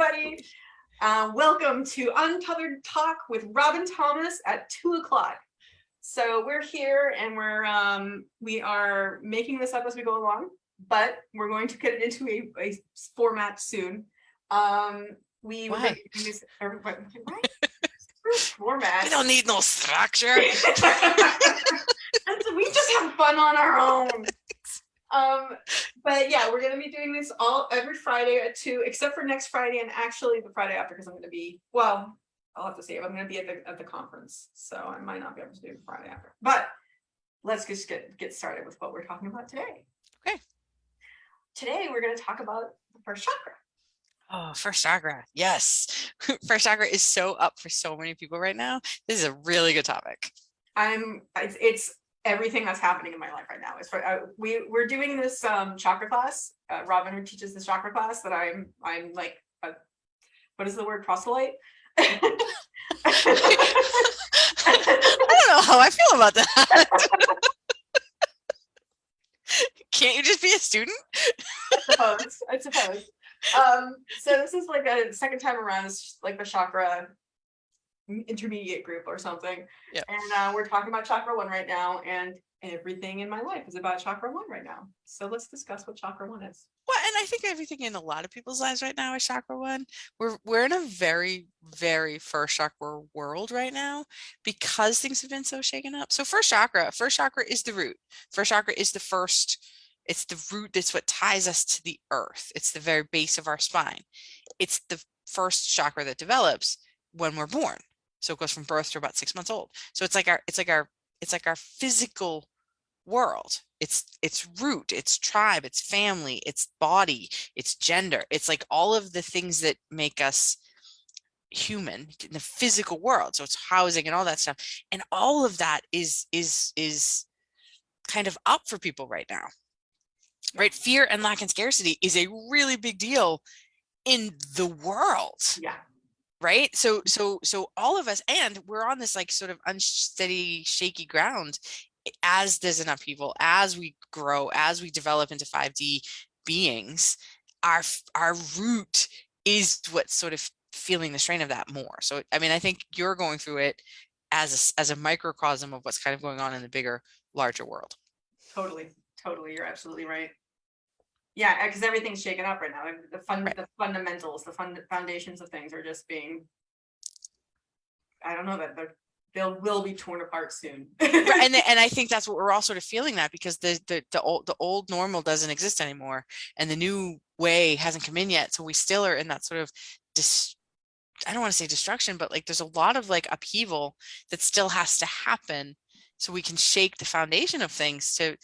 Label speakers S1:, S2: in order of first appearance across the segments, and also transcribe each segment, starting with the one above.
S1: everybody. Welcome to Untethered Talk with Robin Thomas at 2:00. So we're here and we are making this up as we go along, but we're going to get it into a format soon. We were going to do this everybody. Format.
S2: We don't need no structure.
S1: We just have fun on our own. But yeah, we're going to be doing this every Friday at 2, except for next Friday and actually the Friday after, because I'm going to be, well, I'll have to see if I'm going to be at the conference, so I might not be able to do the Friday after. But let's just get started with what we're talking about today.
S2: Okay.
S1: Today we're going to talk about the first chakra.
S2: Oh, first chakra. Yes. First chakra is so up for so many people right now. This is a really good topic.
S1: It's everything that's happening in my life right now. We're doing this chakra class. Robin, who teaches this chakra class, that I'm like, what is the word, proselyte?
S2: I don't know how I feel about that. Can't you just be a student?
S1: I suppose. So this is like a second time around. It's like the chakra intermediate group or something.
S2: Yep.
S1: And we're talking about chakra 1 right now, and everything in my life is about chakra 1 right now. So let's discuss what chakra 1 is.
S2: Well, and I think everything in a lot of people's lives right now is chakra 1. We're in a very, very first chakra world right now because things have been so shaken up. So first chakra is the root. First chakra is it's the root. That's what ties us to the earth. It's the very base of our spine. It's the first chakra that develops when we're born. So it goes from birth to about 6 months old. So it's like our physical world. It's root, it's tribe, it's family, it's body, it's gender. It's like all of the things that make us human in the physical world. So it's housing and all that stuff. And all of that is kind of up for people right now. Right? Fear and lack and scarcity is a really big deal in the world.
S1: Yeah.
S2: Right. So all of us, and we're on this like sort of unsteady, shaky ground as there's an upheaval, as we grow, as we develop into 5D beings. Our root is what's sort of feeling the strain of that more. So, I mean, I think you're going through it as a microcosm of what's kind of going on in the bigger, larger world.
S1: Totally. You're absolutely right. Yeah, because everything's shaken up right now. The fundamentals, the foundations of things are just being, I don't know, that they will be torn apart soon.
S2: and I think that's what we're all sort of feeling, that because the old normal doesn't exist anymore, and the new way hasn't come in yet. So we still are in that sort of I don't want to say destruction, but like there's a lot of like upheaval that still has to happen so we can shake the foundation of things to,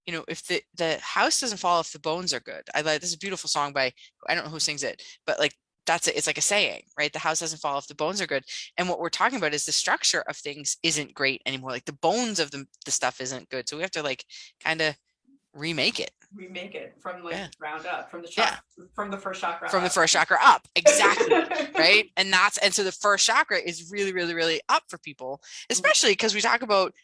S2: you know, if the house doesn't fall if the bones are good. This is a beautiful song by, I don't know who sings it, but like that's it. It's like a saying, right? The house doesn't fall if the bones are good. And what we're talking about is the structure of things isn't great anymore. Like the bones of the stuff isn't good. So we have to like kind of remake it from like
S1: ground up, from the chakra, from the first chakra
S2: from the first chakra up. Exactly. Right. And so the first chakra is really, really, really up for people, especially because we talk about,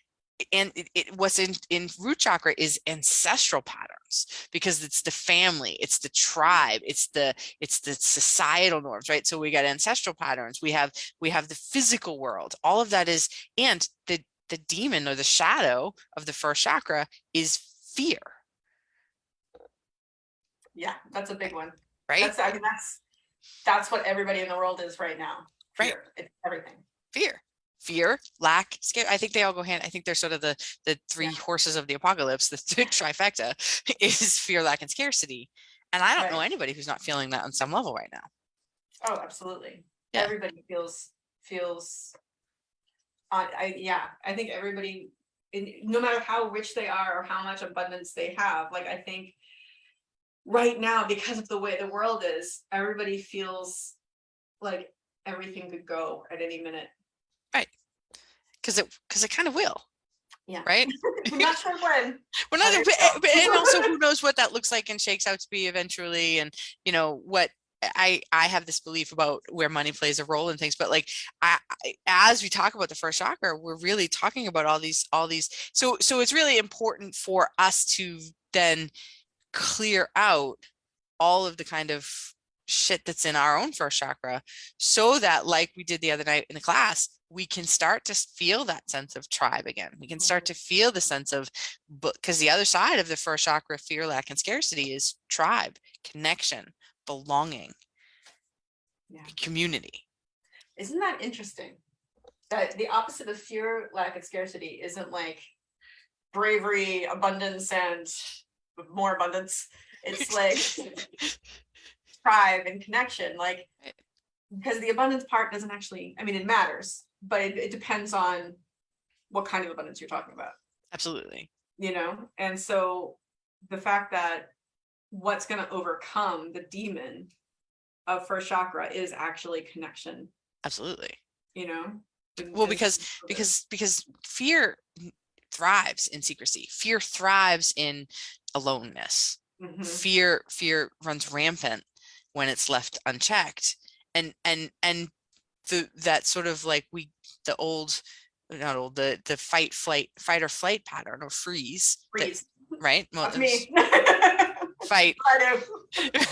S2: and what's in root chakra is ancestral patterns, because it's the family, it's the tribe, it's the societal norms, right? So we got ancestral patterns, we have the physical world, all of that is, and the demon or the shadow of the first chakra is fear.
S1: Yeah, that's a big one,
S2: right?
S1: That's what everybody in the world is right now. Fear.
S2: Right.
S1: It's everything.
S2: Fear, lack, scare. I think they all go hand. I think they're sort of the three horses of the apocalypse. The trifecta is fear, lack, and scarcity. And I don't know anybody who's not feeling that on some level right now.
S1: Oh, absolutely.
S2: Yeah.
S1: Everybody feels. I think everybody, no matter how rich they are or how much abundance they have, like I think right now, because of the way the world is, everybody feels like everything could go at any minute.
S2: Right. Because it kind of will.
S1: Yeah.
S2: Right.
S1: We're not sure when.
S2: We're not, and also who knows what that looks like and shakes out to be eventually. And you know what, I have this belief about where money plays a role in things, but like as we talk about the first chakra, we're really talking about all these. So it's really important for us to then clear out all of the kind of shit that's in our own first chakra, so that, like we did the other night in the class, we can start to feel that sense of tribe again. We can start to feel the sense of, because the other side of the first chakra, fear, lack, and scarcity, is tribe, connection, belonging, community.
S1: Isn't that interesting? That the opposite of fear, lack, and scarcity isn't like bravery, abundance, and more abundance. It's like tribe and connection, like, because the abundance part doesn't actually, I mean, it matters, but it depends on what kind of abundance you're talking about.
S2: Absolutely.
S1: You know, and so the fact that what's going to overcome the demon of first chakra is actually connection.
S2: Absolutely.
S1: You know,
S2: well, because fear thrives in secrecy. Fear thrives in aloneness. Fear runs rampant when it's left unchecked, and that sort of like the fight or flight pattern, or freeze. Right?
S1: That's me.
S2: Fight.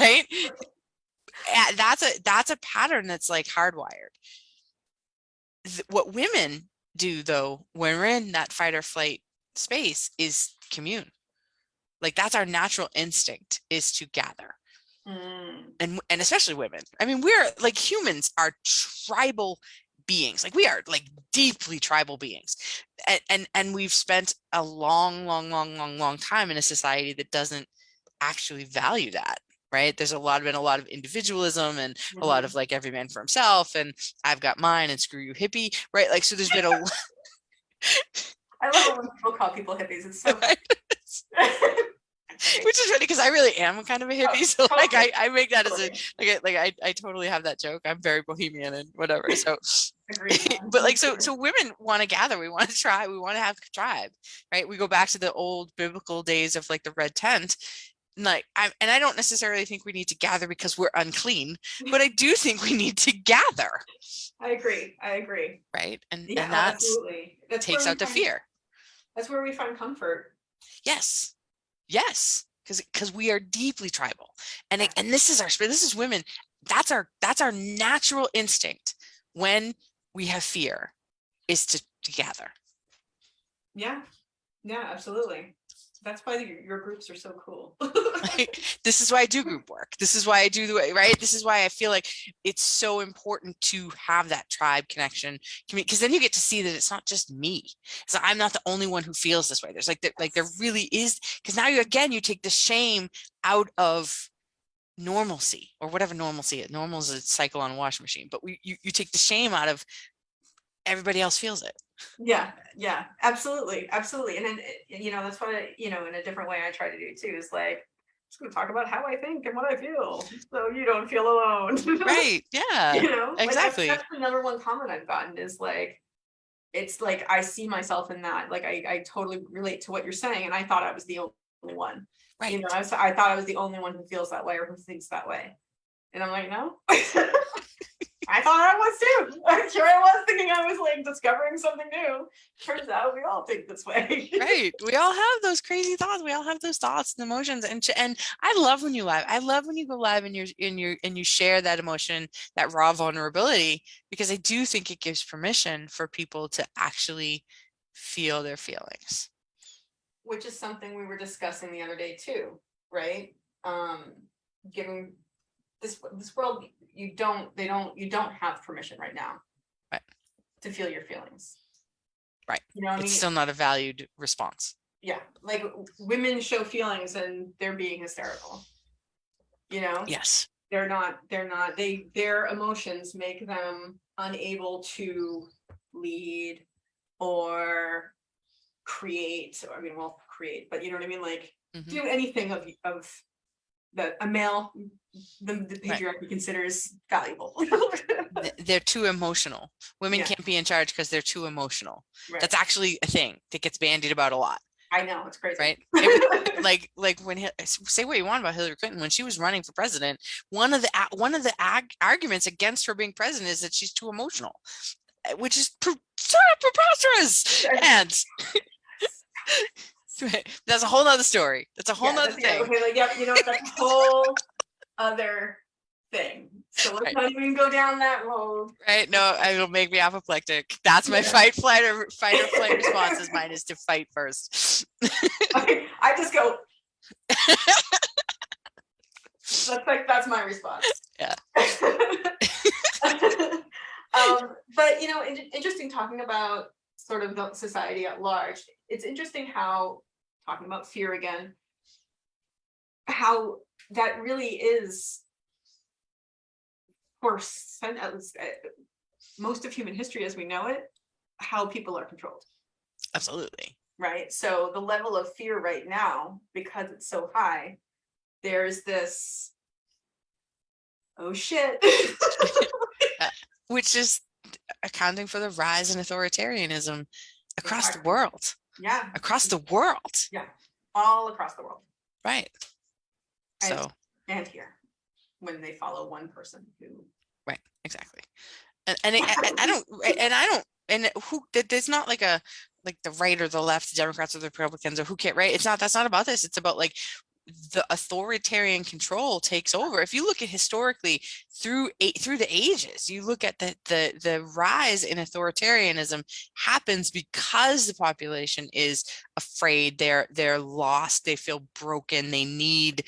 S2: Right? That's a pattern that's like hardwired. What women do, though, when we're in that fight or flight space, is commune. Like, that's our natural instinct, is to gather. And especially women. I mean, we're like, humans are tribal beings. Like, we are like deeply tribal beings. And we've spent a long time in a society that doesn't actually value that. Right? There's been a lot of individualism, and a lot of like, every man for himself, and I've got mine, and screw you hippie, right? Like, so there's been a
S1: I love when people call people hippies. It's so funny.
S2: Which is funny, because I really am kind of a hippie. So like, I make that as a I totally have that joke. I'm very bohemian and whatever. So but like, so women want to gather, we want to try, we want to have tribe, right? We go back to the old biblical days of like the red tent. Like, I don't necessarily think we need to gather because we're unclean, but I do think we need to gather.
S1: I agree.
S2: Right? And
S1: absolutely.
S2: That takes out the fear.
S1: That's where we find comfort.
S2: Yes, because we are deeply tribal, and this is our spirit. This is women. That's our natural instinct when we have fear, is to gather. Yeah,
S1: absolutely. That's why your groups are so cool.
S2: This is why I do group work. This is why I do the way, right? This is why I feel like it's so important to have that tribe connection, because then you get to see that it's not just me. So I'm not the only one who feels this way. There's there really is, because now you take the shame out of normalcy, or whatever normalcy is. Normal is a cycle on a washing machine, but you take the shame out of, everybody else feels it.
S1: Yeah, absolutely. And then, that's what in a different way I try to do too, is like, just gonna talk about how I think and what I feel, so you don't feel alone.
S2: Right. Yeah. Exactly.
S1: Like, that's the number one comment I've gotten, is like, it's like, I see myself in that. Like, I totally relate to what you're saying, and I thought I was the only one.
S2: Right.
S1: I thought I was the only one who feels that way or who thinks that way. And I'm like, no. I thought I was too. I'm sure I was thinking I was like discovering something new. Turns out we all think this way.
S2: Right. We all have those crazy thoughts. We all have those thoughts and emotions. And I love when you live. I love when you go live and you share that emotion, that raw vulnerability, because I do think it gives permission for people to actually feel their feelings.
S1: Which is something we were discussing the other day too, right? Giving this world, you don't have permission right now,
S2: right,
S1: to feel your feelings,
S2: right?
S1: You know what I mean?
S2: It's still not a valued response.
S1: Yeah, like, women show feelings and they're being hysterical.
S2: Yes,
S1: they're not. Their emotions make them unable to lead or create. Or, create, but you know what I mean, like, do anything of that a male, the patriarchy considers valuable.
S2: They're too emotional. Women can't be in charge because they're too emotional. Right. That's actually a thing that gets bandied about a lot.
S1: I know, it's crazy.
S2: Right? like when, say what you want about Hillary Clinton, when she was running for president, one of the arguments against her being president is that she's too emotional, which is sort of preposterous. And that's a whole nother story. That's a whole nother thing.
S1: Okay, that's a whole other thing. So let's
S2: Right.
S1: not even go down that road.
S2: Right? No, it'll make me apoplectic. That's my fight, or flight response. Is mine is to fight first.
S1: I just go. That's my response.
S2: Yeah.
S1: But interesting talking about sort of the society at large. It's interesting how, talking about fear again, how that really is, for at least most of human history as we know it, how people are controlled.
S2: Absolutely.
S1: Right. So the level of fear right now, because it's so high, there's this, oh shit.
S2: Which is accounting for the rise in authoritarianism across the world.
S1: Yeah.
S2: Across the world.
S1: Yeah. All across the world.
S2: Right.
S1: And here, when they follow one person who.
S2: Right. Exactly. There's not like the right or the left, the Democrats or the Republicans or who can't, right? That's not about this. It's about like the authoritarian control takes over. If you look at historically through the ages, you look at the rise in authoritarianism happens because the population is afraid, they're lost, they feel broken, they need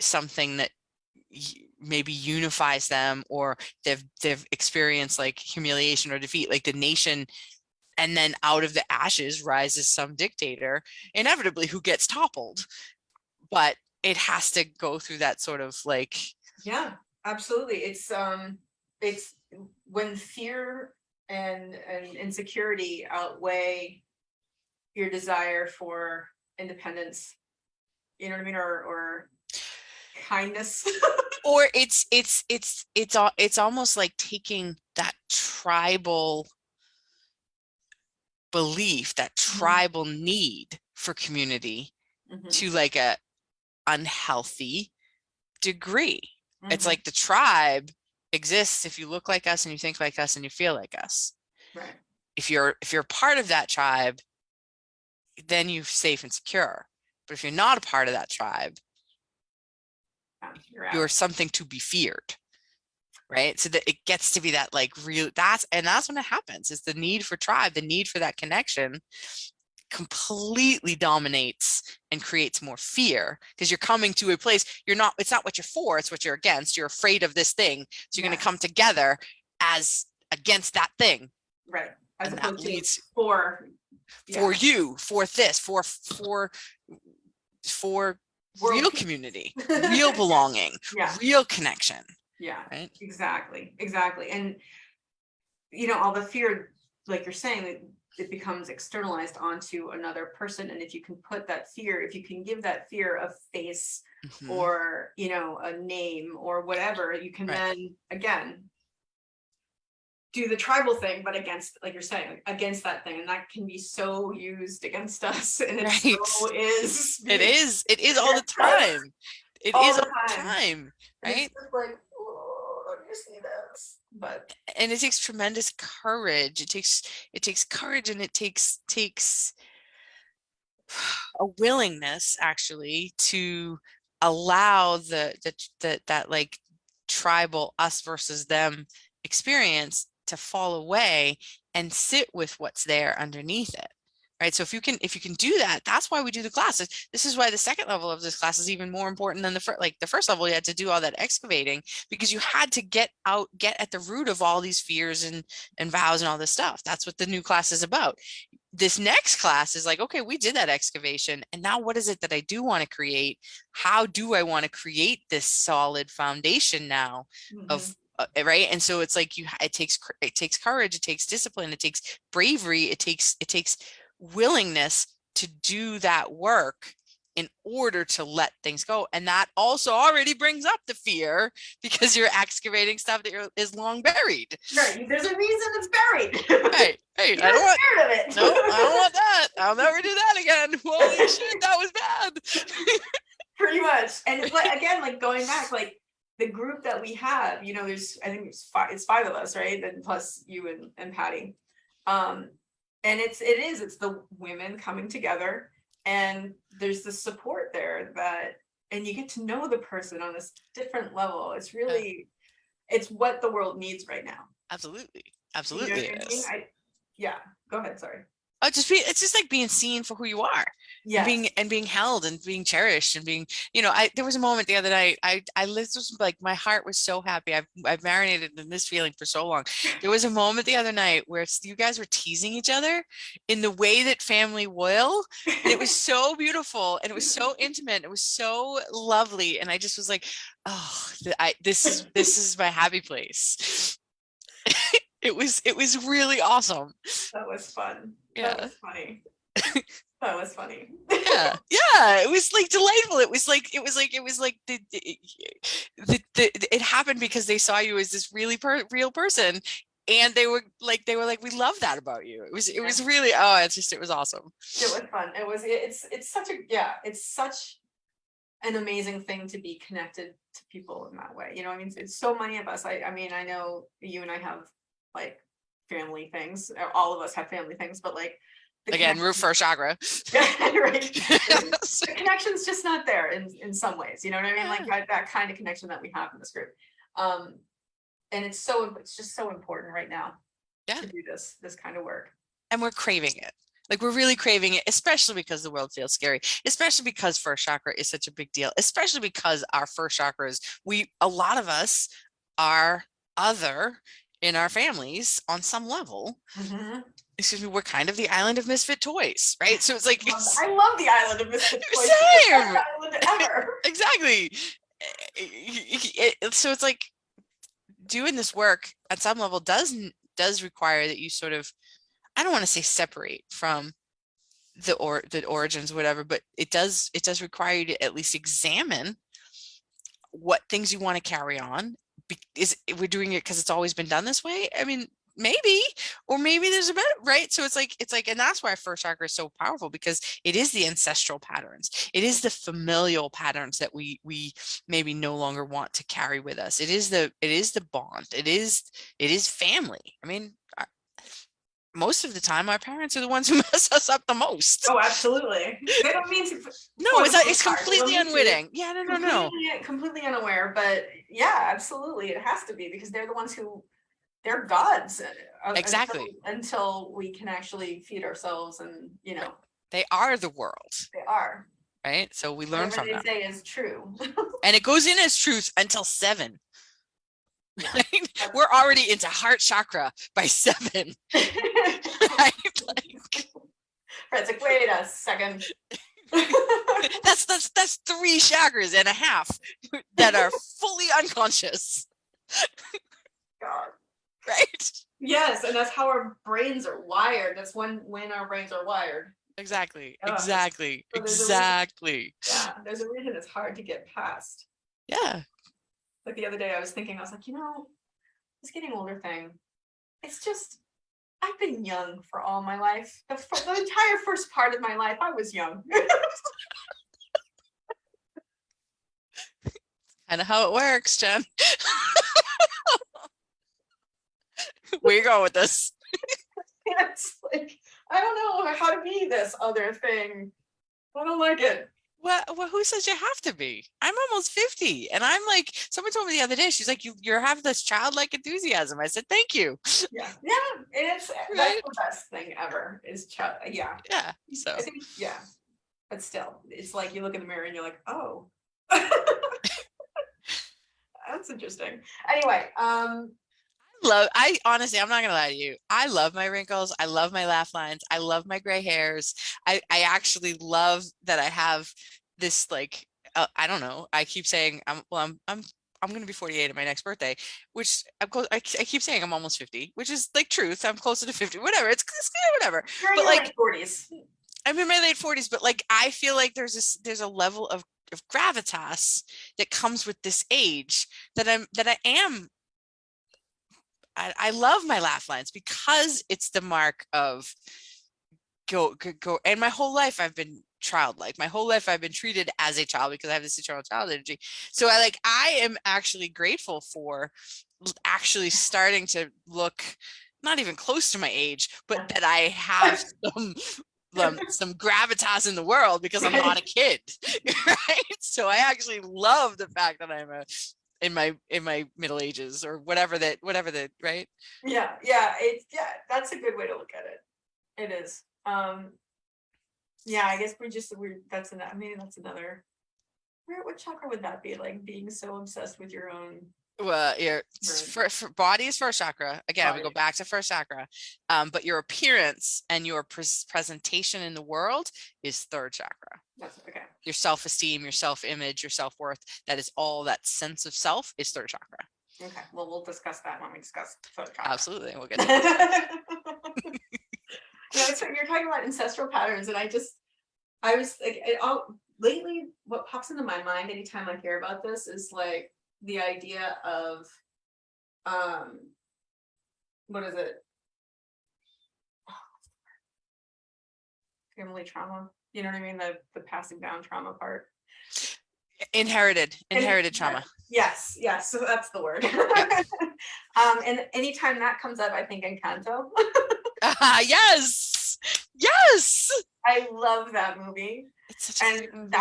S2: something that maybe unifies them, or they've experienced like humiliation or defeat, like the nation, and then out of the ashes rises some dictator inevitably who gets toppled. But it has to go through that sort of like.
S1: Yeah, absolutely. It's when fear and insecurity outweigh your desire for independence, you know what I mean, or kindness.
S2: Or it's almost like taking that tribal belief, that tribal need for community to like a unhealthy degree. It's like the tribe exists if you look like us and you think like us and you feel like us.
S1: Right.
S2: If you're part of that tribe, then you're safe and secure. But if you're not a part of that tribe, you're something to be feared. Right. So that it gets to be that like real, that's when it happens, is the need for tribe, the need for that connection completely dominates and creates more fear, because you're coming to a place it's not what you're for, it's what you're against. You're afraid of this thing, so you're going to come together as against that thing,
S1: right? As
S2: and that leads
S1: for
S2: you, for this, for real community, real belonging, real connection.
S1: Yeah,
S2: right.
S1: Exactly. And all the fear, like you're saying, that it becomes externalized onto another person. And if you can put that fear, if you can give that fear a face, or a name or whatever, you can then again do the tribal thing, but against, like you're saying, against that thing. And that can be so used against us. And it so is.
S2: It is all the time. It is all the time. Right.
S1: It's just like, oh, you see this.
S2: And it takes tremendous courage. It takes courage, and it takes a willingness actually to allow that like tribal us versus them experience to fall away and sit with what's there underneath it. Right. So if you can do that, that's why we do the classes. This is why the second level of this class is even more important than the first level. You had to do all that excavating, because you had to get at the root of all these fears and vows and all this stuff. That's what the new class is about. This next class is like, okay, we did that excavation, and now what is it that I do want to create? How do I want to create this solid foundation now of right? And so it's like it takes courage, it takes discipline, it takes bravery, it takes willingness to do that work in order to let things go. And that also already brings up the fear, because you're excavating stuff that is long buried.
S1: Right. There's a reason it's buried.
S2: Right. I don't want it. No, I don't want that. I'll never do that again. Holy shit, that was bad.
S1: Pretty much. And again, like going back, like the group that we have, I think it's five of us, right? And plus you and Patty. And it's the women coming together, and there's the support there and you get to know the person on this different level. It's really, it's what the world needs right now.
S2: Absolutely.
S1: You know
S2: Absolutely
S1: what
S2: it
S1: I mean?
S2: is.
S1: Yeah, go ahead, sorry.
S2: It's just like being seen for who you are.
S1: Yes.
S2: And being held and being cherished and being, there was a moment the other night, I this was like, my heart was so happy. I've marinated in this feeling for so long. There was a moment the other night where you guys were teasing each other in the way that family will, and it was so beautiful and it was so intimate. It was so lovely, and I just was like, oh, this is my happy place. It was really awesome.
S1: That was fun. That
S2: Yeah.
S1: was funny. That was funny.
S2: Yeah, it was like delightful. It was like it happened because they saw you as this really real person, and they were like, we love that about you. It was really, it was awesome.
S1: It was fun. It's such a, yeah, it's such an amazing thing to be connected to people in that way. You know, I mean, it's so many of us. I mean, I know you and I have like family things. All of us have family things, but like
S2: Again, root for chakra.
S1: right. The connection's just not there in some ways. You know what I mean? Like that kind of connection that we have in this group. And it's just so important right now to do this kind of work.
S2: And we're craving it. Like, we're really craving it, especially because the world feels scary, especially because first chakra is such a big deal, especially because our first chakras, a lot of us are other in our families on some level.
S1: Mm-hmm.
S2: Excuse me, we're kind of the island of misfit toys, right? So it's like,
S1: I love the island of misfit toys.
S2: Same.
S1: Island ever.
S2: Exactly. So it's like, doing this work at some level does require that you sort of, I don't want to say separate from the origins, whatever, but it does require you to at least examine what things you want to carry on. We're doing it because it's always been done this way? I mean, maybe, or maybe there's a better, right? So it's like, and that's why first chakra is so powerful, because it is the ancestral patterns. It is the familial patterns that we maybe no longer want to carry with us. It is the bond. It is family. I mean, most of the time, our parents are the ones who mess us up the most.
S1: Oh, absolutely. They don't mean to.
S2: No, it's completely unwitting. Yeah, no.
S1: Completely unaware, but yeah, absolutely. It has to be, because they're the ones they're gods.
S2: Exactly.
S1: Until we can actually feed ourselves, and
S2: they are the world.
S1: They are.
S2: Right. So we learn from them.
S1: Whatever they say is true.
S2: And it goes in as truth until 7. Right? We're already into heart chakra by 7. Right?
S1: Fred's like, wait a second.
S2: That's 3 chakras and a half that are fully unconscious.
S1: God.
S2: Right?
S1: Yes, and that's how our brains are wired. That's when our brains are wired.
S2: Exactly.
S1: So
S2: Exactly.
S1: there's a reason it's hard to get past.
S2: Yeah.
S1: Like the other day I was like, this getting older thing, it's just, I've been young for all my life. The entire first part of my life, I was young.
S2: Kind of how it works, Jen. Where you going with this?
S1: It's like, I don't know how to be this other thing. I don't like it.
S2: Well, who says you have to be? I'm almost 50, and I'm like, someone told me the other day, she's like, you have this childlike enthusiasm. I said, thank you.
S1: Yeah, that's the best thing ever is yeah.
S2: So
S1: I think, but still, it's like you look in the mirror and you're like, oh, that's interesting. Anyway,
S2: I honestly, I'm not gonna lie to you, I love my wrinkles, I love my laugh lines, I love my gray hairs. I actually love that I have this, like, I don't know, I keep saying I'm gonna be 48 at my next birthday, which I'm close. I keep saying I'm almost 50, which is like truth. I'm closer to 50, whatever. It's whatever.
S1: You're in
S2: but
S1: your
S2: like
S1: late 40s.
S2: I'm in my late 40s, but like I feel like there's a level of gravitas that comes with this age I love my laugh lines, because it's the mark of go. And my whole life I've been childlike. My whole life I've been treated as a child because I have this eternal child energy. So I am actually grateful for actually starting to look not even close to my age, but that I have some gravitas in the world, because I'm not a kid. Right? So I actually love the fact that I'm in my middle ages or whatever the right.
S1: Yeah, that's a good way to look at it. It is. Yeah, I guess that's another, maybe that's another, what chakra would that be, like being so obsessed with your own
S2: Well,
S1: Right.
S2: for body is first chakra. Again, we go
S1: body?
S2: back to first chakra. But your appearance and your presentation in the world is third chakra.
S1: That's okay.
S2: Your self-esteem, your self-image, your self-worth, that is all that sense of self is third chakra.
S1: Okay, well, we'll discuss that when we discuss third chakra.
S2: Absolutely. We'll get to that.
S1: So you're talking about ancestral patterns, and I was like, lately, what pops into my mind anytime I hear about this is like the idea of, what is it? Family trauma. You know what I mean? The passing down trauma part.
S2: Inherited trauma.
S1: Yes, so that's the word. And anytime that comes up, I think Encanto.
S2: Yes.
S1: I love that movie.
S2: It's such a great
S1: And
S2: movie.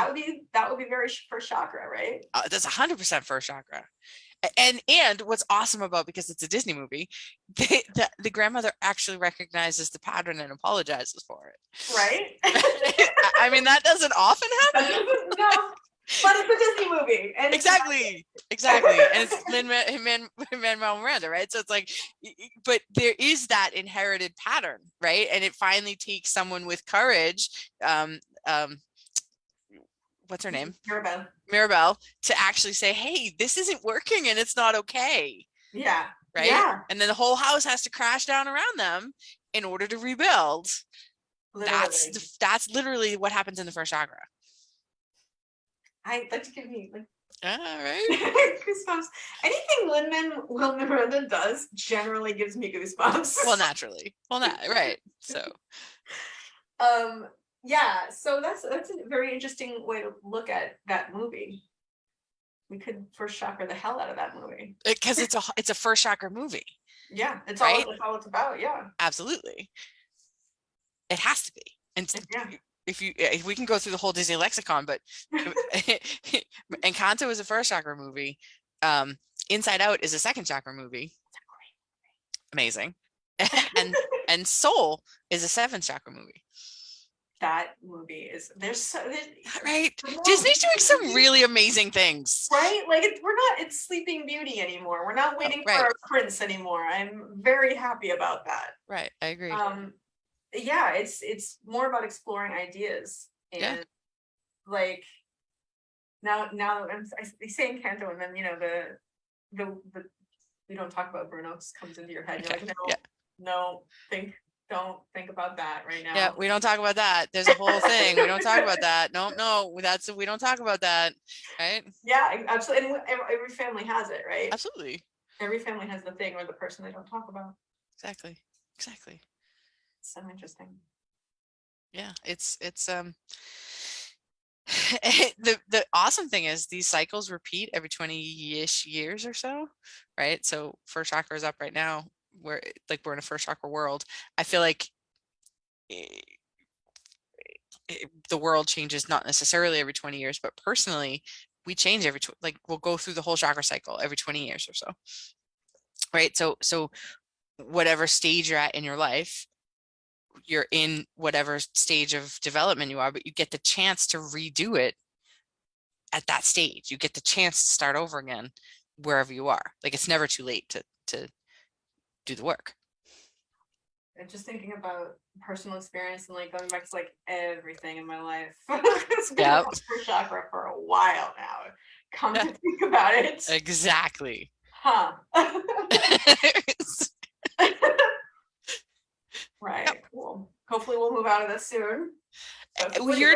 S1: that would be very first chakra, right?
S2: That's 100% first chakra. And what's awesome about, because it's a Disney movie, the grandmother actually recognizes the pattern and apologizes for it.
S1: Right?
S2: I mean, that doesn't often happen.
S1: No, but it's a Disney movie. And
S2: Exactly. And it's Lin-Manuel Miranda, right? So it's like, but there is that inherited pattern, right? And it finally takes someone with courage, what's her name? Mirabelle, to actually say, hey, this isn't working and it's not okay.
S1: Yeah.
S2: Right.
S1: Yeah.
S2: And then the whole house has to crash down around them in order to rebuild. Literally. That's literally what happens in the first chakra.
S1: That give me like
S2: right.
S1: goosebumps. Anything Lin-Manuel Miranda does generally gives me goosebumps.
S2: Well, naturally. Right. So
S1: yeah, so that's a very interesting way to look at that movie. We could first chakra the hell out of that movie.
S2: Because it's a first chakra movie.
S1: Yeah, it's
S2: right?
S1: all it's about, yeah.
S2: Absolutely. It has to be. And
S1: yeah.
S2: If we can go through the whole Disney lexicon, but Encanto is a first chakra movie. Inside Out is a second chakra movie. Amazing. and Soul is a seventh chakra movie.
S1: That movie is
S2: right. Disney's doing some really amazing things.
S1: Right? Like we're not in Sleeping Beauty anymore. We're not waiting for a prince anymore. I'm very happy about that. Right.
S2: I agree.
S1: Yeah, it's more about exploring ideas and like now I say Encanto, and then the we don't talk about Bruno comes into your head. You're like, no, don't think about that right now.
S2: Yeah, we don't talk about that. There's a whole thing. We don't talk about that. No, we don't talk about that. Right?
S1: Yeah, absolutely. And every family has it, right?
S2: Absolutely.
S1: Every family has the thing or the person they don't talk about.
S2: Exactly.
S1: So interesting.
S2: Yeah, it's the awesome thing is these cycles repeat every 20-ish years or so, right? So first chakra is up right now. We're in a first chakra world. I feel like the world changes not necessarily every 20 years, but personally, we change every we'll go through the whole chakra cycle every 20 years or so, right? So whatever stage you're at in your life, you're in whatever stage of development you are, but you get the chance to redo it at that stage. You get the chance to start over again wherever you are. Like it's never too late to do the work.
S1: And just thinking about personal experience and like going back to like everything in my life. It's been first chakra for a while now. Come to think about it.
S2: Exactly.
S1: Huh. Right. Well, hopefully we'll move out of this soon.
S2: What you're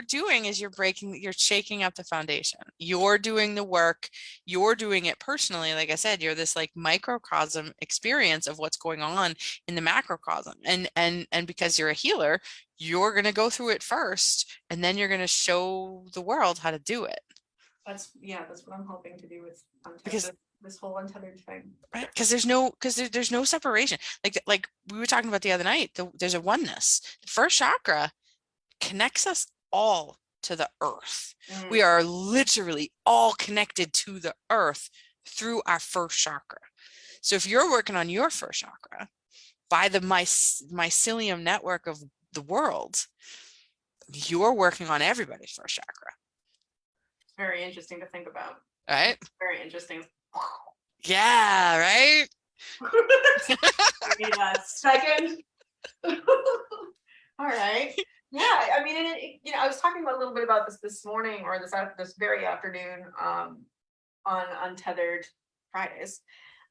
S2: doing is you're shaking up the foundation. You're doing the work. You're doing it personally. Like I said, you're this like microcosm experience of what's going on in the macrocosm. And because you're a healer, you're going to go through it first, and then you're going to show the world how to do it. That's
S1: what I'm hoping to do with this whole Untethered thing.
S2: Right, because there's no separation. Like we were talking about the other night. There's a oneness. The first chakra connects us all to the earth.
S1: Mm.
S2: We are literally all connected to the earth through our first chakra. So if you're working on your first chakra by the mycelium network of the world, you're working on everybody's first chakra.
S1: Very interesting to think about.
S2: Right?
S1: Very interesting.
S2: Yeah, right?
S1: I need a second. All right. Yeah, I mean, and I was talking about a little bit about this morning, or this very afternoon, on Untethered Fridays.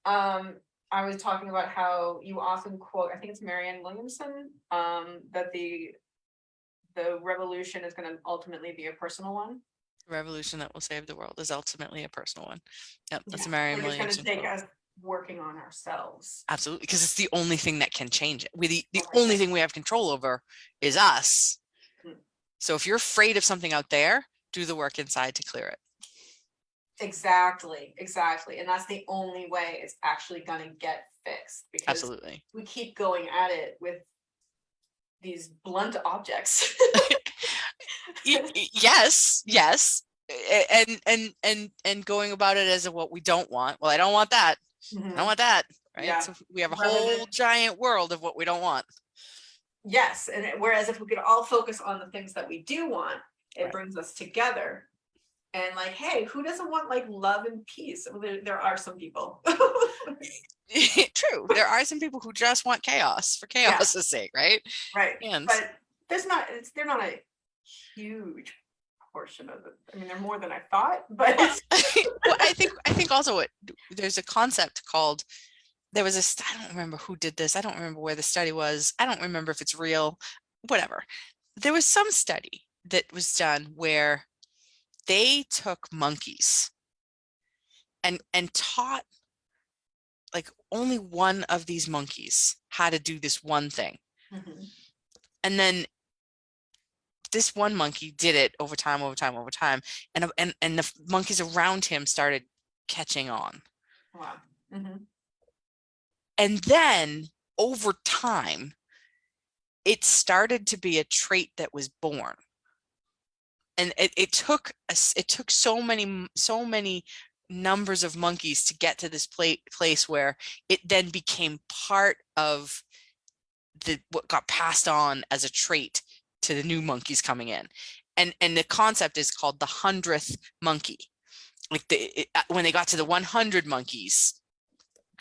S1: I was talking about how you often quote, I think it's Marianne Williamson, that the revolution is going to ultimately be a personal one.
S2: Revolution that will save the world is ultimately a personal one. Yep, that's
S1: Yeah,
S2: a Marianne
S1: like it's
S2: Williamson
S1: going to take
S2: quote.
S1: us working on ourselves.
S2: Absolutely, because it's the only thing that can change it. The
S1: Oh my
S2: only
S1: God.
S2: thing we have control over is us.
S1: Hmm.
S2: So if you're afraid of something out there, do the work inside to clear it.
S1: Exactly. And that's the only way it's actually going to get fixed, because
S2: Absolutely.
S1: we keep going at it with these blunt objects.
S2: Yes, and going about it as what we don't want. Well, I don't want that.
S1: Mhm.
S2: I don't want that. Right.
S1: Yeah.
S2: So we have a
S1: Rather
S2: whole
S1: than-
S2: giant world of what we don't want.
S1: Yes, and whereas if we could all focus on the things that we do want, it
S2: Right.
S1: brings us together. And like, hey, who doesn't want like love and peace? Well, there are some people.
S2: True. There are some people who just want chaos for chaos's sake, right?
S1: Right.
S2: And
S1: But they're not a huge portion of it. I mean, they're more than I thought, but
S2: well, I think also there's a concept called, I don't remember who did this. I don't remember where the study was. I don't remember if it's real, whatever. There was some study that was done where they took monkeys and taught like only one of these monkeys how to do this one thing.
S1: Mhm.
S2: And then this one monkey did it over time, and the monkeys around him started catching on.
S1: Wow. Mm-hmm.
S2: And then over time, it started to be a trait that was born. And it took so many numbers of monkeys to get to this place where it then became part of what got passed on as a trait to the new monkeys coming in. And the concept is called the 100th monkey. Like when they got to the 100 monkeys,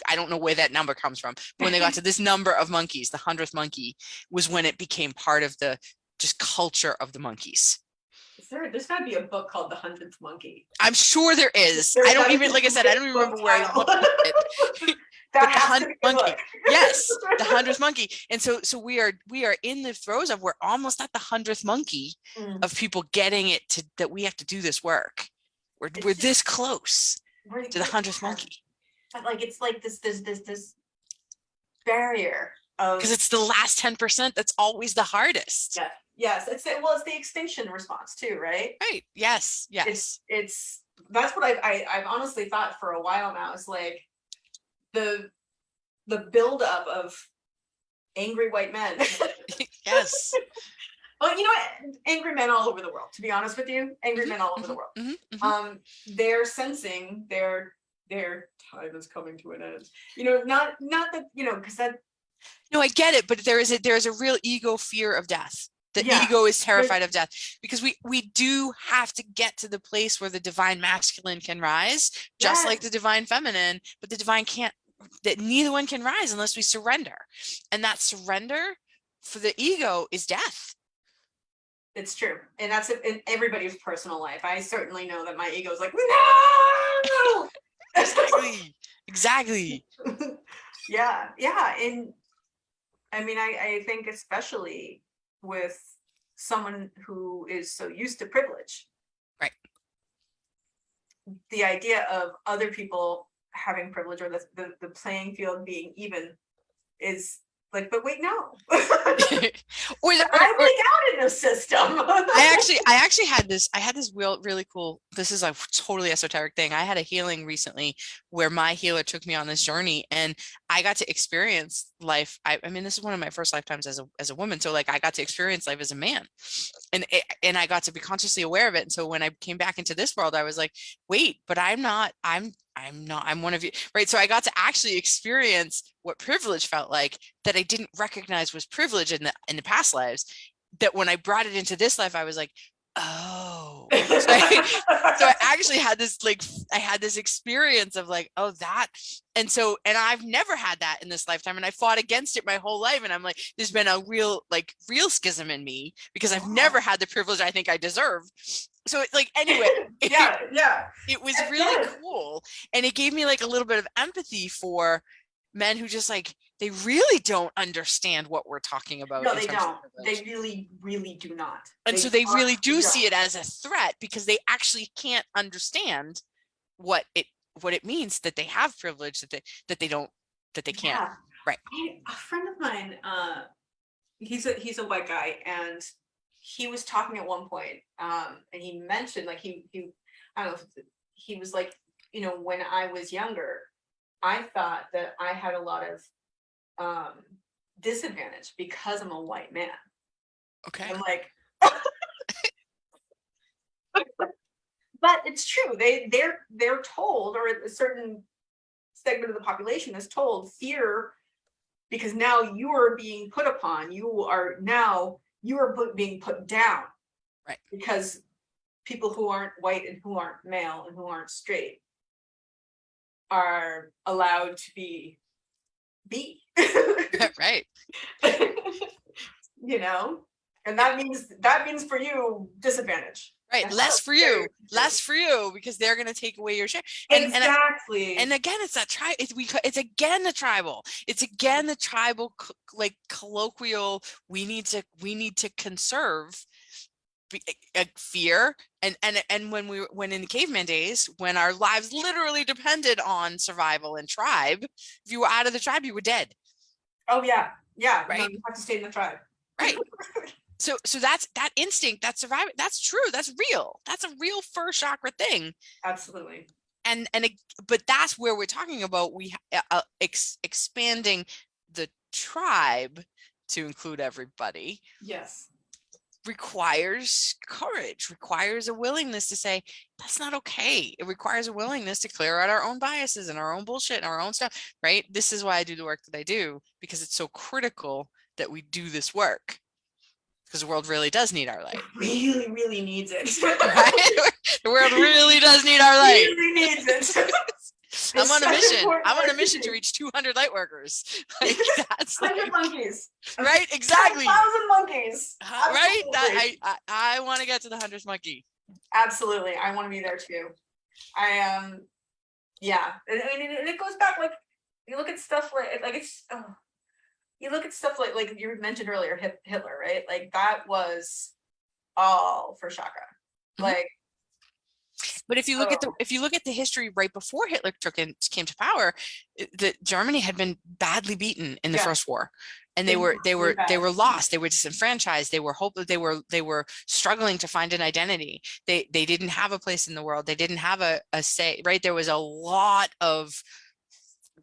S2: I don't know where that number comes from, but when they got to this number of monkeys, the 100th monkey was when it became part of the just culture of the monkeys.
S1: There's got to be a book called The 100th Monkey.
S2: I'm sure there is. I don't even, like I said, I don't even remember where I looked at it.
S1: That
S2: but the
S1: has to
S2: 100th
S1: be a
S2: monkey,
S1: book.
S2: yes, the 100th monkey. And so we are in the throes of, we're almost at the 100th monkey of people getting it to that we have to do this work. We're this close to the 100th monkey.
S1: But like it's like this barrier of,
S2: because it's the last 10% that's always the hardest.
S1: Yeah. Yes, it's the extinction response too, right?
S2: Right. Yes.
S1: It's that's what I've honestly thought for a while now. It's like the buildup of angry white men.
S2: Yes.
S1: Well, you know what? Angry men all over the world, to be honest with you. Angry men all over the world. They're sensing their time is coming to an end. Not that, because that.
S2: No, I get it, but there is a real ego fear of death. The ego is terrified of death, because we do have to get to the place where the divine masculine can rise, just like the divine feminine, but the divine can't, that neither one can rise unless we surrender. And that surrender for the ego is death.
S1: It's true. And that's in everybody's personal life. I certainly know that my ego is like, no.
S2: Exactly.
S1: Yeah. And I mean, I think especially with someone who is so used to privilege.
S2: Right.
S1: The idea of other people having privilege, or the playing field being even, is like, but wait, no.
S2: or, the,
S1: I
S2: or
S1: make out in the system.
S2: I actually had this really cool, this is a totally esoteric thing. I had a healing recently where my healer took me on this journey, and I got to experience life. I mean, this is one of my first lifetimes as a woman. So like I got to experience life as a man, and I got to be consciously aware of it. And so when I came back into this world, I was like, wait, but I'm one of you, right? So I got to actually experience what privilege felt like that I didn't recognize was privilege in the past lives. That when I brought it into this life, I was like, oh. So I actually had this, like, I had this experience of like, oh, that. And I've never had that in this lifetime. And I fought against it my whole life. And I'm like, there's been a real schism in me because I've never had the privilege I think I deserve. So like, anyway,
S1: yeah.
S2: It was really cool. And it gave me like a little bit of empathy for men who just like, they really don't understand what we're talking about.
S1: No, they don't. They really, really do not.
S2: And so they really do see it as a threat because they actually can't understand what it means that they have privilege that they can't.
S1: Yeah.
S2: Right.
S1: A friend of mine, he's a white guy, and he was talking at one point, and he mentioned like he I don't know if he was like, you know, when I was younger, I thought that I had a lot of disadvantage because I'm a white man.
S2: Okay.
S1: I'm like, but it's true. They're told, or a certain segment of the population is told, fear, because now you are being put upon. You are being put down,
S2: right? Because
S1: people who aren't white and who aren't male and who aren't straight are allowed to be
S2: right.
S1: You know, and that means for you disadvantage.
S2: Right, less for you because they're going to take away your share.
S1: Exactly.
S2: And again, it's that it's again the tribal. It's again the tribal, like colloquial. We need to conserve fear. And when in the caveman days, when our lives literally depended on survival and tribe, if you were out of the tribe, you were dead.
S1: Oh yeah, right. No, you have to stay in the tribe.
S2: Right. So that's that instinct, that survival. That's true. That's real. That's a real first chakra thing.
S1: Absolutely.
S2: But that's where we're talking about expanding the tribe to include everybody.
S1: Yes.
S2: Requires courage, requires a willingness to say that's not okay. It requires a willingness to clear out our own biases and our own bullshit and our own stuff, right? This is why I do the work that I do, because it's so critical that we do this work, because the world really does need our light.
S1: It really, really needs it.
S2: Right? The world really does need our light.
S1: It really needs it.
S2: I'm on a mission. I'm on a mission to reach 200 light workers. Like, that's
S1: 100 monkeys.
S2: Right, exactly.
S1: 1,000 monkeys.
S2: Right? I want to get to the 100th monkey.
S1: Absolutely. I want to be there too. Yeah. And it goes back, like, you look at stuff like it's, you look at stuff like you mentioned earlier, Hitler, right? Like that was all for chakra.
S2: Mm-hmm.
S1: Like,
S2: but if you look at the history right before Hitler came to power, Germany had been badly beaten in the first war, and they were lost. They were disenfranchised. They were struggling to find an identity. They didn't have a place in the world. They didn't have a say. Right, there was a lot of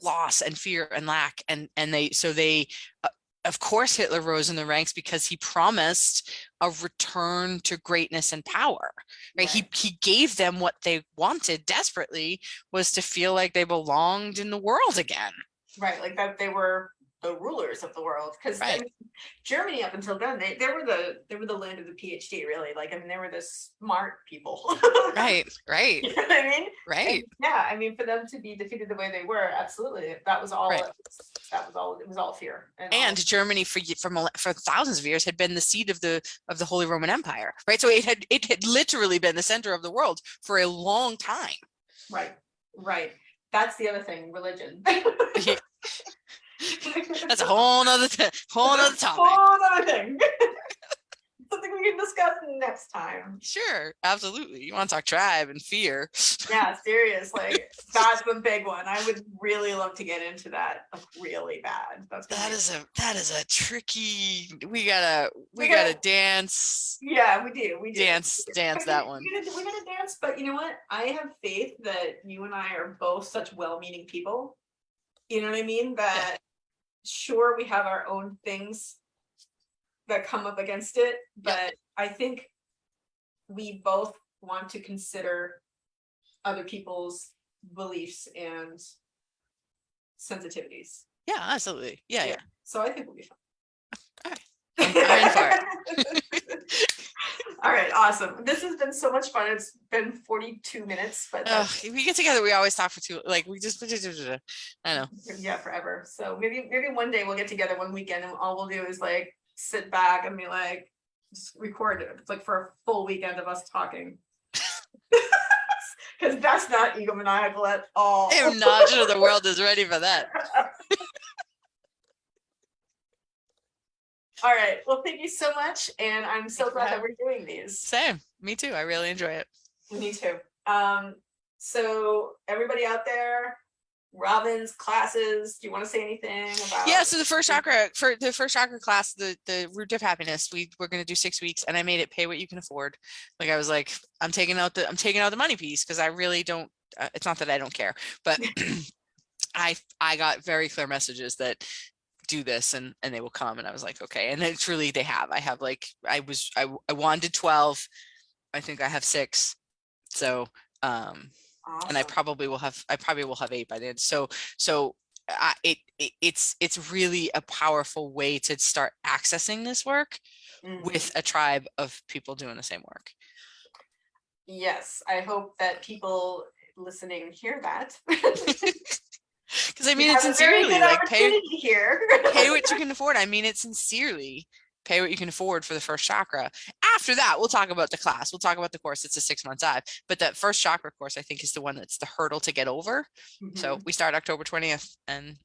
S2: loss and fear and lack, and they of course Hitler rose in the ranks because he promised a return to greatness and power, right? He gave them what they wanted desperately, was to feel like they belonged in the world again,
S1: right? Like that they were the rulers of the world, because Germany up until then they were the land of the PhD, really. Like, I mean, they were the smart people.
S2: right
S1: You know what I mean?
S2: Right.
S1: And yeah, I mean, for them to be defeated the way they were, absolutely, that was all. It was all fear. And
S2: Germany for thousands of years had been the seat of the Holy Roman Empire, right? So it had literally been the center of the world for a long time.
S1: Right. That's the other thing, religion.
S2: That's a whole nother topic.
S1: Whole other thing. Something we can discuss next time.
S2: Sure, absolutely. You want to talk tribe and fear?
S1: Yeah, serious. Like that's the big one. I would really love to get into that, like really bad.
S2: That is a tricky. We gotta dance.
S1: Yeah, we do. We do.
S2: Dance that one.
S1: We gotta dance, but you know what? I have faith that you and I are both such well-meaning people. You know what I mean? That sure, we have our own things that come up against it, but I think we both want to consider other people's beliefs and sensitivities.
S2: Yeah, absolutely. Yeah.
S1: So I think we'll be fine.
S2: All right. I'm in for it.
S1: All right, awesome. This has been so much fun. It's been 42 minutes, but
S2: if we get together, we always talk for we just, I know.
S1: Yeah, forever. So maybe one day we'll get together one weekend and all we'll do is like sit back and be like, just record it. It's like for a full weekend of us talking. Because that's not egomaniacal at all.
S2: I am not sure the world is ready for that.
S1: All right. Well, thank you so much. And I'm so glad that we're doing these.
S2: Same. Me too. I really enjoy it.
S1: Me too. So everybody out there, Robin's classes, do you want to say anything about?
S2: Yeah, so the first chakra class, the root of happiness, we're going to do 6 weeks, and I made it pay what you can afford. Like I was like, I'm taking out the money piece because I really don't. It's not that I don't care, but I got very clear messages that do this and they will come, and I was like, okay, and it's really they have. I have like I wanted 12. I think I have 6. So awesome. And I probably will have 8 by then. So it's really a powerful way to start accessing this work with a tribe of people doing the same work.
S1: Yes, I hope that people listening hear that.
S2: Because I mean it sincerely, like pay what you can afford. I mean it sincerely. Pay what you can afford for the first chakra. After that, we'll talk about the class. We'll talk about the course. It's a 6-month dive. But that first chakra course, I think, is the one that's the hurdle to get over. So we start October 20th. And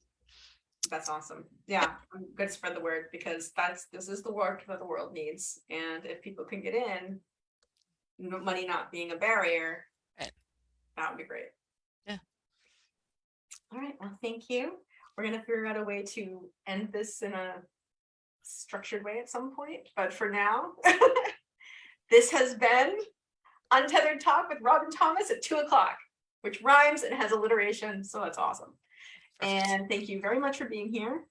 S1: that's awesome. Yeah, I'm good to spread the word because this is the work that the world needs. And if people can get in, money not being a barrier, that would be great.
S2: Yeah.
S1: All right. Well, thank you. We're going to figure out a way to end this in a structured way at some point, but for now this has been Untethered Talk with Robin Thomas at 2 o'clock, which rhymes and has alliteration, so that's awesome. Perfect. And thank you very much for being here,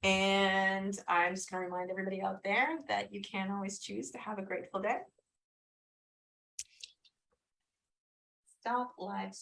S1: and I'm just going to remind everybody out there that you can always choose to have a grateful day. Stop live.